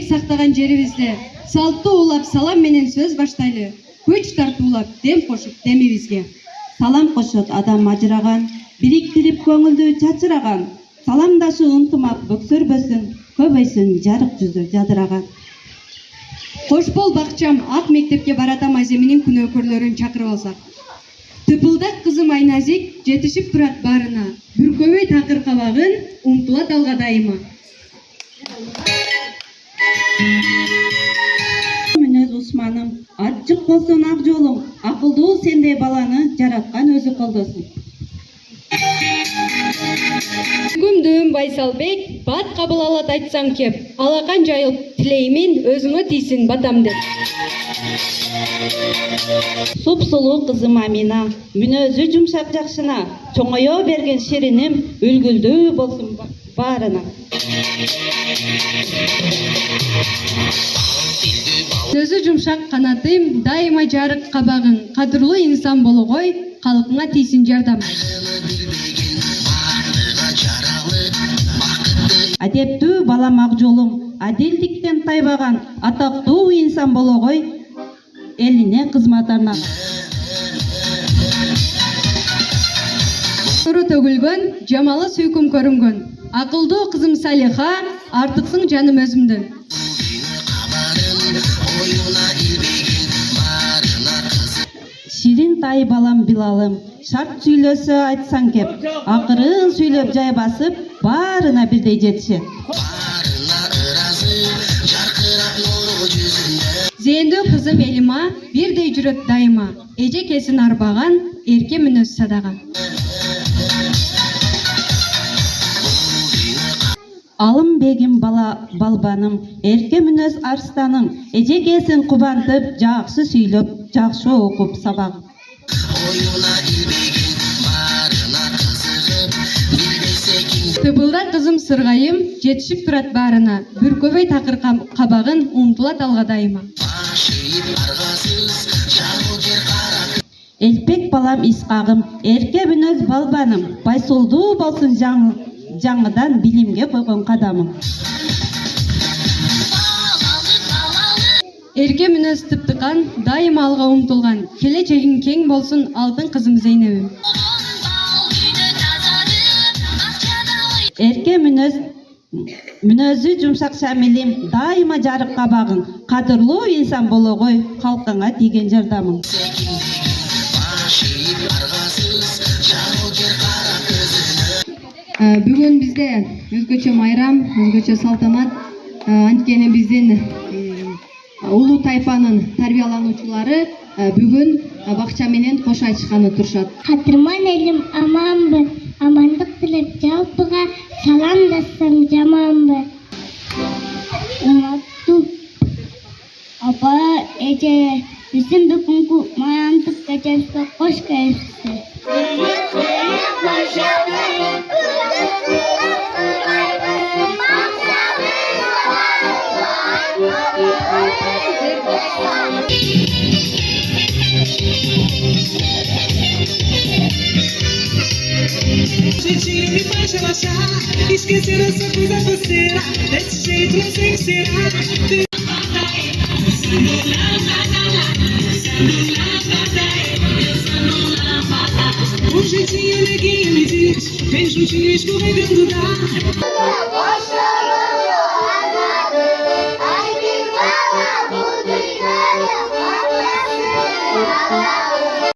сактаган жерибизде салтты улап салам менен сөз баштайлы. Күч тартуулап дем кошуп демибизге. Салам кошот адам ажыраган, бириктирип көңүлдү чачыраган. Саламдашы ынтымак бөксөрбөсүн, көбөйсүн жарык жүзү жадыраган. Кош бол бакчам ак мектепке баратам аземинин күнөөкөрлөрүн чакырып алсак. Тыпылдак кызым Айназик жетишип турат барына. Бүркөбөй такыр кабагын умтулат алга дайыма. Мүнөз Усманым, ачык болсун ак жолуң, акылдуу сендей баланы жараткан өзү колдосун. Күмдүм Байсалбек, бат кабыл алат айтсаң кеп, алакан жайылып тилеймин өзүңө тийсин батам деп. Супсулуу кызым Амина, мүнөзү жумшак жакшына, чоңое берген шириним үлгүлдүү болсун баарына. Сөзү жумшак канатым, дайыма жарык кабагың, кадырлуу инсан болгой, калкыңа тийсин жардам. Адептүү балам ак жолуң, адилдиктен тайбаган, атактуу инсан болгой, элине кызмат арнаган. Нуру төгүлгөн, жамалы сүйкүм көрүнгөн. Акылдуу кызым Салиха, артыксың жаным өзүмдөн. Ширин тай балам Билалым, шарт сүйлөсө айтсаң кеп, акырын сүйлөп жай басып, баарына бирдей жетишет. Зээндүү кызым Элима, бирдей жүрөт дайыма, эжекесин арбаган, эрке мүнөз садаган. Алым бегим балбаным, эрке мүнөз арстаным, эжекесин кубантып, жакшы сүйлөп, жакшы окуп сабагым. Тыпылдак кызым Сыргайым, жетишип турат баарына, бүркөбөй такыр кабагын умтулат алга дайыма. Элпек балам Исқагым, эрке мүнөз балбаным, байсолдуу болсун жаңыдан билимге койгон кадамым. Эрке мүнөз тыптыкан, дайыма алга умтулган, келечегиң кең болсун алтын кызым Зейнебим. Эрке мүнөзү жумшак Шамилим, дайыма жарык кабагың, кадырлуу инсан болгой, калкыңа тийген жардамың. Бүгүн бизде өзгөчө майрам, өзгөчө салтанат. Анткени биздин улуу тайпанын тарбиялануучулары бүгүн бакча менен кош айтышканы турушат. Кадырман элим аманбы, амандык тилеп жалпыга саламдасам жаманбы. Уматтуу апа эже биздин бүгүнкү майрамдык кечебизге кош келипсиз. Jeitinho me faz relaxar, esquecer essa coisa grosseira. Desse jeito não sei o que será. Um jeitinho neguinho me diz, vem juntinho escorregando dá.